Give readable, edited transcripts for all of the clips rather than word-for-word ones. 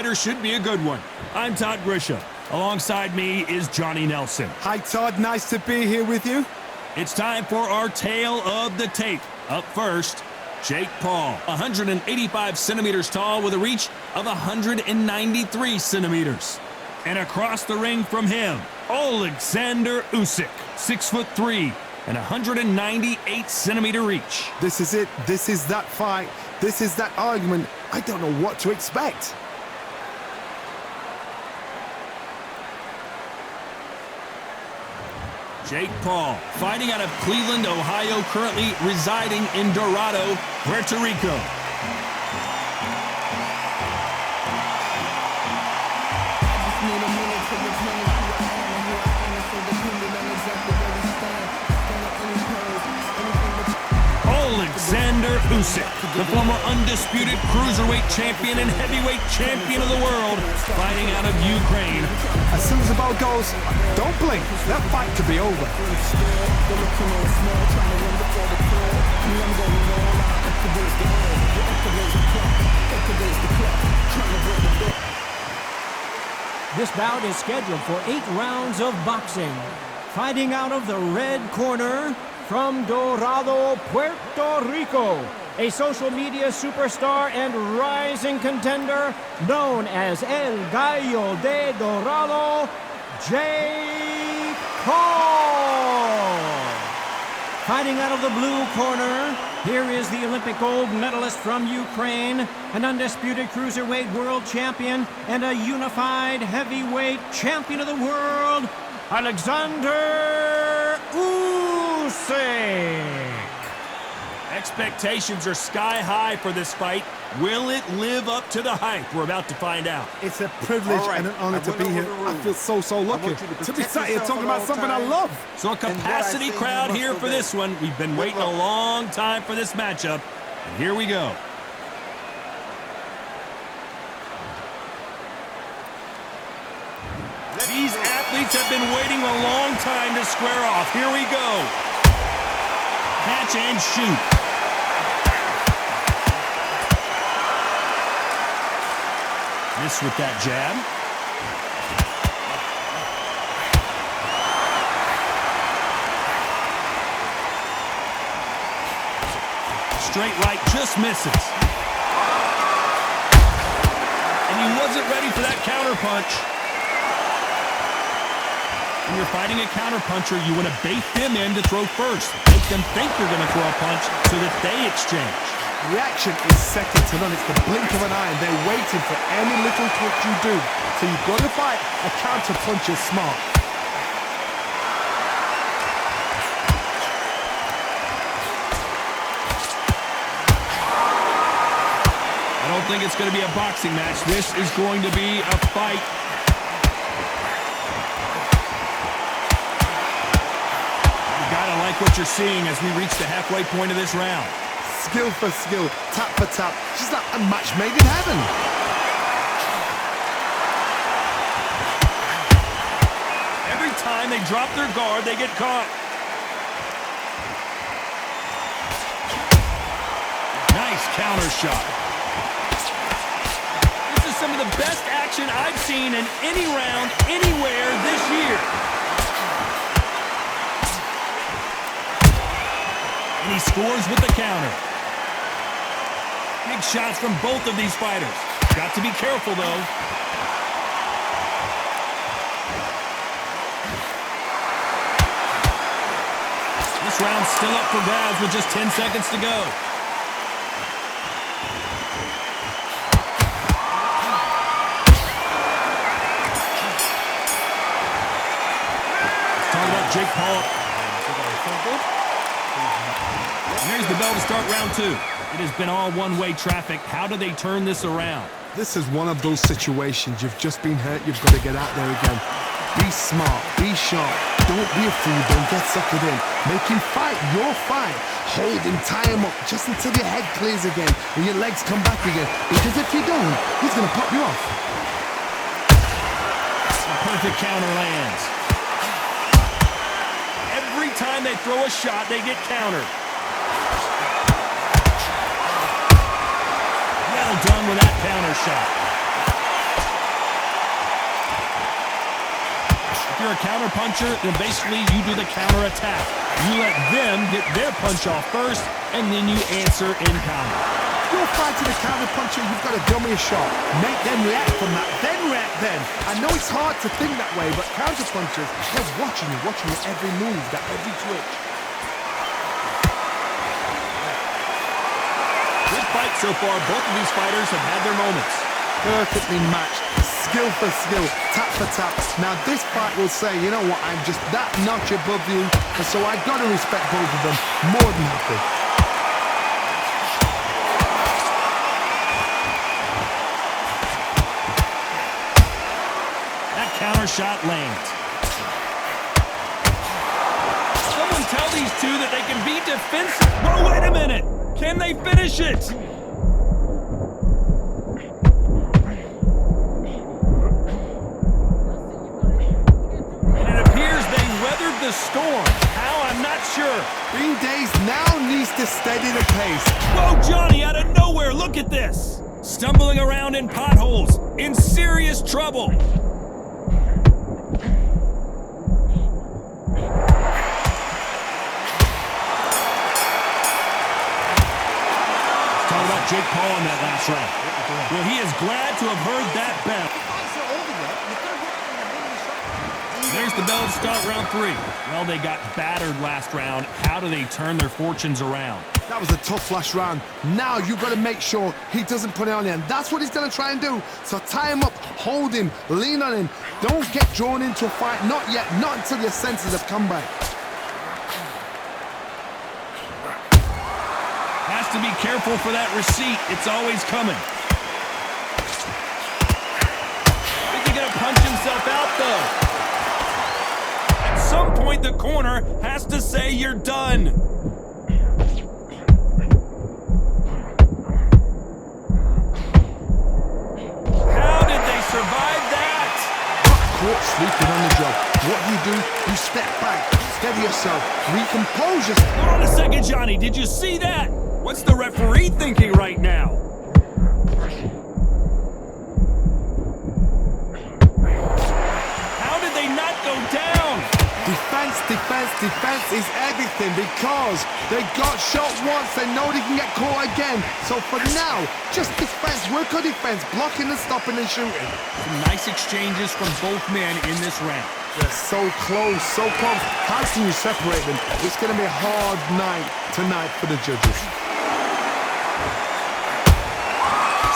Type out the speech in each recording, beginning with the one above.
fighter should be a good one. I'm Todd Grisham. Alongside me is Johnny Nelson. Hi, Todd. Nice to be here with you. It's time for our tale of the tape. Up first, Jake Paul, 185 centimeters tall with a reach of 193 centimeters. And across the ring from him, Alexander Usyk, 6'3" and 198 centimeter reach. This is it. This is that fight. This is that argument. I don't know what to expect. Jake Paul, fighting out of Cleveland, Ohio, currently residing in Dorado, Puerto Rico. Alexander Usyk, the former undisputed cruiserweight champion and heavyweight champion of the world, fighting out of Ukraine. As soon as the bell goes, don't blink. That fight could be over. This bout is scheduled for 8 rounds of boxing. Fighting out of the red corner, from Dorado, Puerto Rico, a social media superstar and rising contender known as El Gallo de Dorado, Jake Paul. Fighting out of the blue corner, here is the Olympic gold medalist from Ukraine, an undisputed cruiserweight world champion, and a unified heavyweight champion of the world, Alexander Usyk. Expectations are sky high for this fight. Will it live up to the hype? We're about to find out. It's a privilege and an honor to be here. I feel so lucky to be sat here talking about something I love. So a capacity crowd here for this one. We've been waiting a long time for this matchup. And here we go. These athletes have been waiting a long time to square off. Here we go. Catch and shoot. Miss with that jab. Straight right just misses. And he wasn't ready for that counter punch. When you're fighting a counterpuncher, you want to bait them in to throw first. Make them think you're going to throw a punch so that they exchange. Reaction is second to none. It's the blink of an eye, and they're waiting for any little twitch you do. So you've got to fight a counterpuncher smart. I don't think it's going to be a boxing match. This is going to be a fight. Gotta like what you're seeing as we reach the halfway point of this round. Skill for skill, tap for tap, just like a match made in heaven. Every time they drop their guard, they get caught. Nice counter shot. This is some of the best action I've seen in any round, anywhere this year. And he scores with the counter. Big shots from both of these fighters. Got to be careful, though. This round's still up for grabs with just 10 seconds to go. Let's talk about Jake Paul. Here's the bell to start round 2. It has been all one-way traffic. How do they turn this around? This is one of those situations. You've just been hurt. You've got to get out there again. Be smart. Be sharp. Don't be a fool. Don't get suckered in. Make him fight your fight. Hold him, tie him up, just until your head clears again and your legs come back again. Because if you don't, he's going to pop you off. A perfect counter lands. Every time they throw a shot, they get countered. Well done with that counter shot. you're a counter-puncher, then basically you do the counter-attack. You let them get their punch off first, and then you answer in counter. You're fighting a counter-puncher, you've got to dummy a shot. Make them react from that, then react then. I know it's hard to think that way, but counter-punchers, they're watching you every move, that every twitch. Good fight so far. Both of these fighters have had their moments. Perfectly matched, skill for skill, tap for tap. Now this fight will say, you know what, I'm just that notch above you, and so I've got to respect both of them more than happy. Counter shot lands. Someone tell these two that they can be defensive. Whoa, wait a minute. Can they finish it? And it appears they weathered the storm. How? I'm not sure. Green Days now needs to steady the pace. Whoa, Johnny, out of nowhere. Look at this. Stumbling around in potholes. In serious trouble. Jake Paul in that last round. Well, he is glad to have heard that bell. There's the bell to start round 3. Well, they got battered last round. How do they turn their fortunes around? That was a tough last round. Now you've got to make sure he doesn't put it on you, and that's what he's going to try and do. So tie him up, hold him, lean on him. Don't get drawn into a fight. Not yet. Not until your senses have come back. To be careful for that receipt. It's always coming. Is he gonna punch himself out, though? At some point, the corner has to say you're done. How did they survive that? Caught sleeping on the job. What do? You step back, steady yourself, recompose yourself. Hold on a second, Johnny. Did you see that? What's the referee thinking right now? How did they not go down? Defense is everything because they got shot once, they know they can get caught again. So for now, just defense, work on defense, blocking and stopping and shooting. Some nice exchanges from both men in this round. They're so close, so close. How can you separate them? It's going to be a hard night tonight for the judges.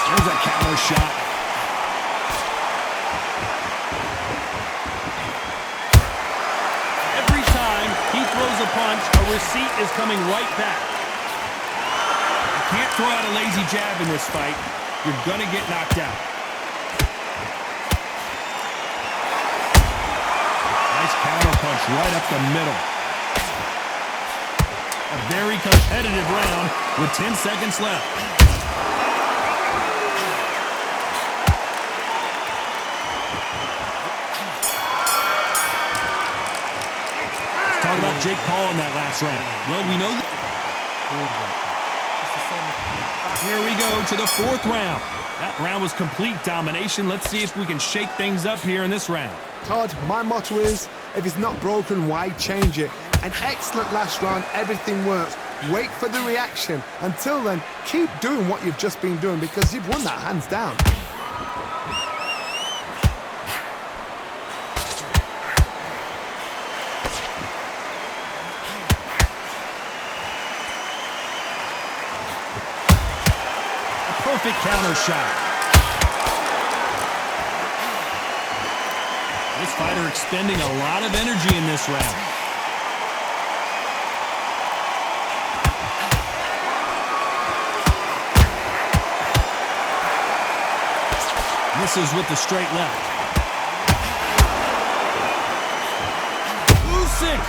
There's a counter shot. Every time he throws a punch, a receipt is coming right back. You can't throw out a lazy jab in this fight. You're going to get knocked out. Nice counter punch right up the middle. A very competitive round with 10 seconds left. Talk about Jake Paul in that last round. Well, we know that. Here we go to the 4th round. That round was complete domination. Let's see if we can shake things up here in this round. Todd, my motto is, if it's not broken, why change it? An excellent last round, everything works. Wait for the reaction. Until then, keep doing what you've just been doing because you've won that hands down. Perfect counter shot. This fighter expending a lot of energy in this round. Misses with the straight left. Usyk.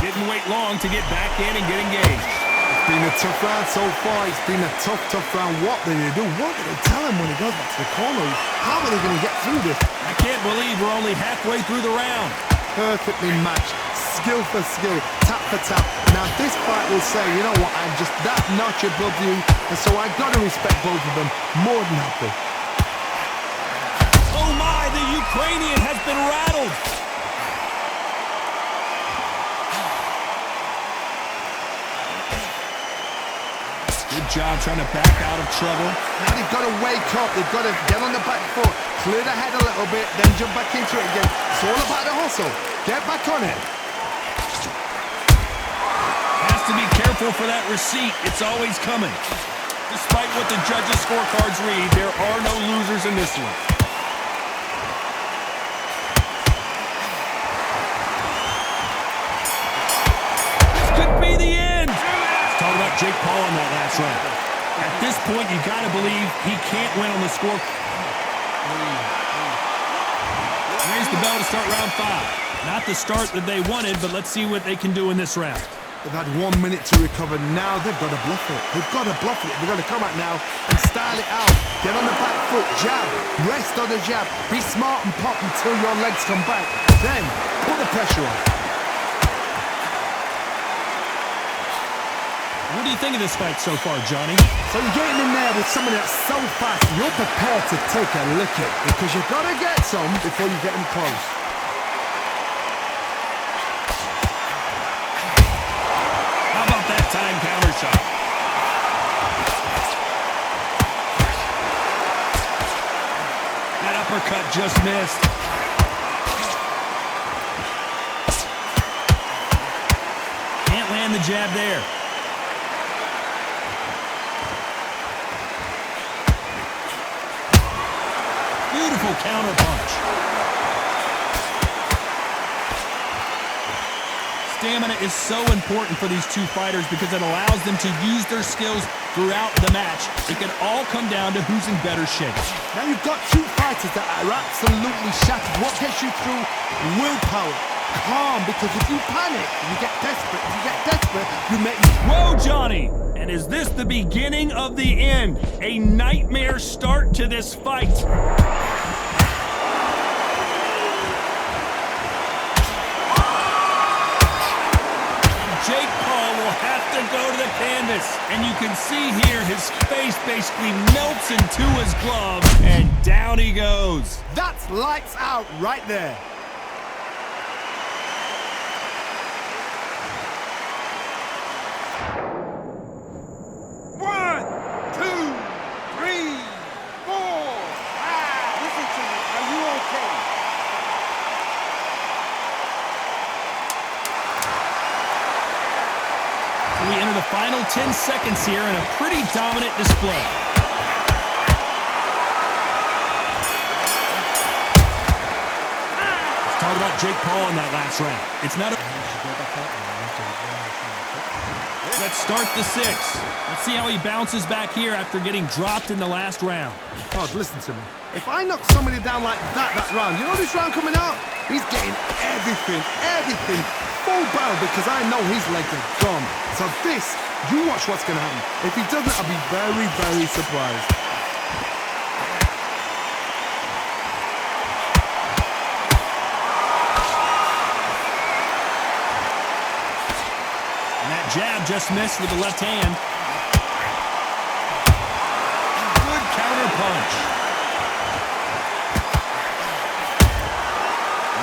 Didn't wait long to get back in and get engaged. It's been a tough round so far. It's been a tough round. What did they do? What did they tell him when he goes back to the corner? How are they going to get through this? I can't believe we're only halfway through the round. Perfectly matched. Skill for skill. Tap for tap. Now this fight will say, you know what, I'm just that notch above you. And so I've got to respect both of them more than happy. Ukrainian has been rattled. Good job trying to back out of trouble. Now they've got to wake up. They've got to get on the back foot, clear the head a little bit, then jump back into it again. It's all about the hustle. Get back on it. Has to be careful for that receipt. It's always coming. Despite what the judges' scorecards read, there are no losers in this one. This could be the end. Let's talk about Jake Paul in that last round. At this point, you got to believe he can't win on the score. Here's the bell to start round 5. Not the start that they wanted, but let's see what they can do in this round. They've had 1 minute to recover. Now they've got to bluff it. They've got to bluff it. They've got to come out now and style it out. Get on the back foot, jab, rest on the jab. Be smart and pop until your legs come back. Then put the pressure on. What do you think of this fight so far, Johnny? So you're getting in there with someone that's so fast, you're prepared to take a licking because you've got to get some before you get them close. Time counter shot. That uppercut just missed. Can't land the jab there. Beautiful counter punch. Stamina is so important for these two fighters because it allows them to use their skills throughout the match. It can all come down to who's in better shape. Now you've got two fighters that are absolutely shattered. What gets you through? Willpower. Calm, because if you panic, you get desperate. If you get desperate, you make... Whoa, Johnny! And is this the beginning of the end? A nightmare start to this fight. Jake Paul will have to go to the canvas. And you can see here his face basically melts into his glove. And down he goes. That's lights out right there. We enter the final 10 seconds here in a pretty dominant display. Let's talk about Jake Paul in that last round. It's not a... Let's start the 6. Let's see how he bounces back here after getting dropped in the last round. Oh, listen to me. If I knock somebody down like that round, you know this round coming out? He's getting everything full barrel because I know his legs are gone. So this, you watch what's going to happen. If he doesn't, I'll be very, very surprised. And that jab just missed with the left hand. Good counter punch.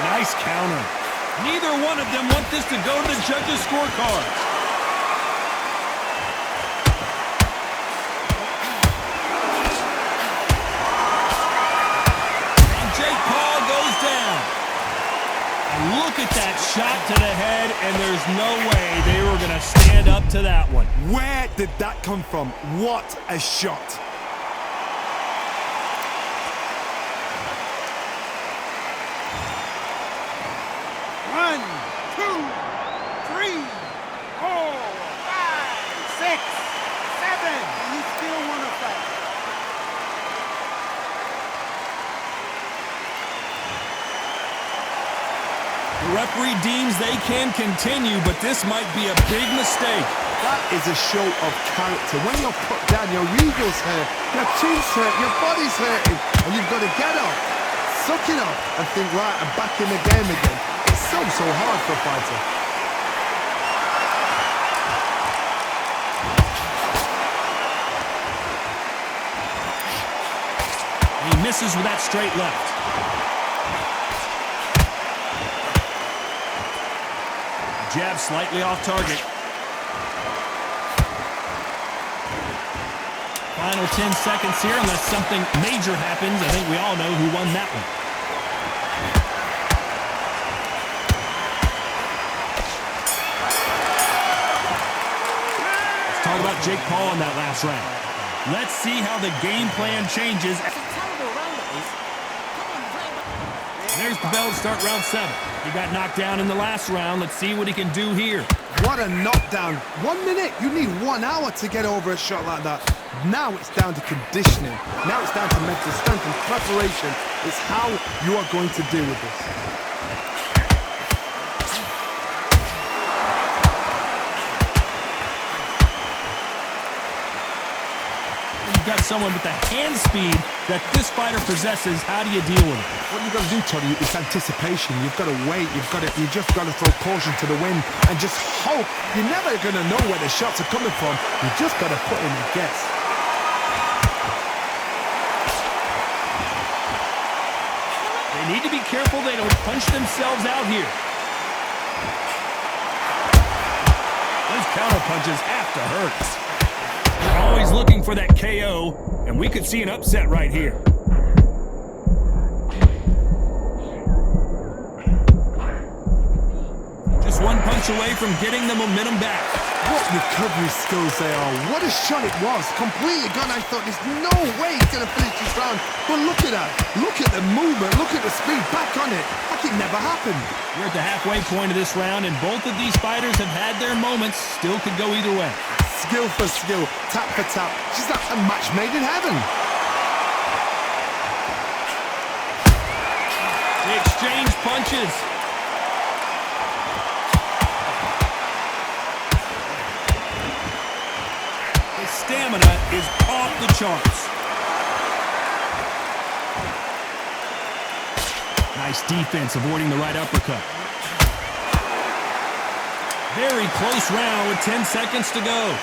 Nice counter. Neither one of them want this to go to the judges' scorecards. And Jake Paul goes down. And look at that shot to the head, and there's no way they were going to stand up to that one. Where did that come from? What a shot. The referee deems they can continue, but this might be a big mistake. That is a show of character. When you're put down, your ego's hurt, your chin's hurt, your body's hurting, and you've got to get up, suck it up, and think, right, I'm back in the game again. It's so hard for a fighter. He misses with that straight left. Jab slightly off target. Final 10 seconds here, unless something major happens. I think we all know who won that one. Let's talk about Jake Paul in that last round. Let's see how the game plan changes. There's the bell to start round 7. He got knocked down in the last round. Let's see what he can do here. What a knockdown. 1 minute. You need 1 hour to get over a shot like that. Now it's down to conditioning. Now it's down to mental strength and preparation. It's how you are going to deal with this. You've got someone with the hand speed that this fighter possesses. How do you deal with it? What you've got to do, Tony, is anticipation. You've got to wait. You just got to throw caution to the wind and just hope. You're never going to know where the shots are coming from. You just got to put in a guess. They need to be careful they don't punch themselves out here. Those counter punches have to hurt. They're always looking for that KO, and we could see an upset right here. Just 1 punch away from getting the momentum back. What recovery skills they are. What a shot it was. Completely gone. I thought there's no way he's going to finish this round. But look at that. Look at the movement. Look at the speed. Back on it. Like it never happened. We're at the halfway point of this round, and both of these fighters have had their moments. Still could go either way. Skill for skill. Tap for tap. She's like a match made in heaven. They exchange punches. His stamina is off the charts. Nice defense, avoiding the right uppercut. Very close round with 10 seconds to go.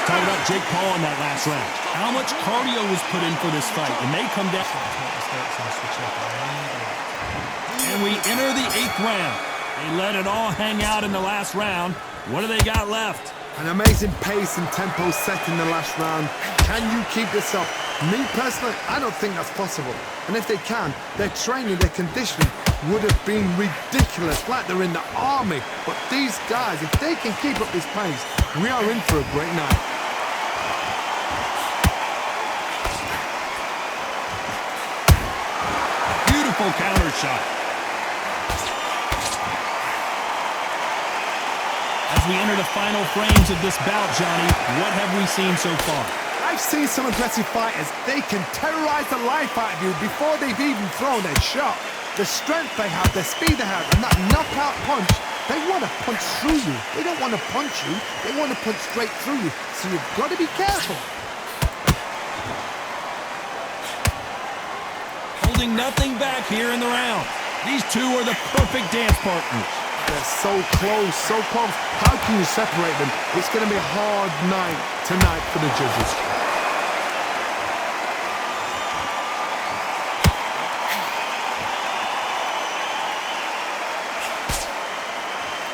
Talk about Jake Paul in that last round. How much cardio was put in for this fight, and they come down. And we enter the 8th round. They let it all hang out in the last round. What do they got left? An amazing pace and tempo set in the last round. Can you keep this up? Me personally, I don't think that's possible. And if they can, their training, their conditioning would have been ridiculous, like they're in the army. But these guys, if they can keep up this pace, we are in for a great night. Beautiful counter shot. As we enter the final frames of this bout, Johnny, what have we seen so far? I've seen some aggressive fighters. They can terrorize the life out of you before they've even thrown a shot. The strength they have, the speed they have, and that knockout punch, they want to punch through you. They don't want to punch you. They want to punch straight through you. So you've got to be careful. Holding nothing back here in the round. These two are the perfect dance partners. They're so close, so close. How can you separate them? It's going to be a hard night tonight for the judges.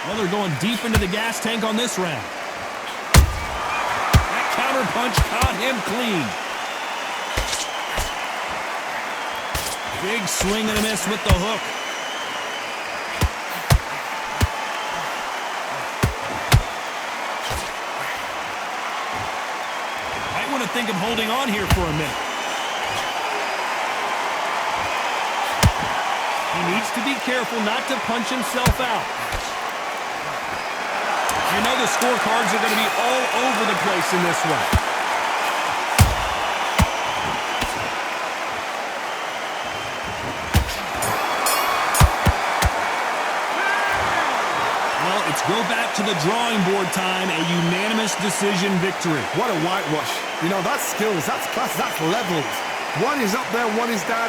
Well, they're going deep into the gas tank on this round. That counter punch caught him clean. Big swing and a miss with the hook. Might want to think of holding on here for a minute. He needs to be careful not to punch himself out. You know the scorecards are going to be all over the place in this one. Well, it's go back to the drawing board time, a unanimous decision victory. What a whitewash. You know, that's skills, that's class, that's levels. One is up there, one is down.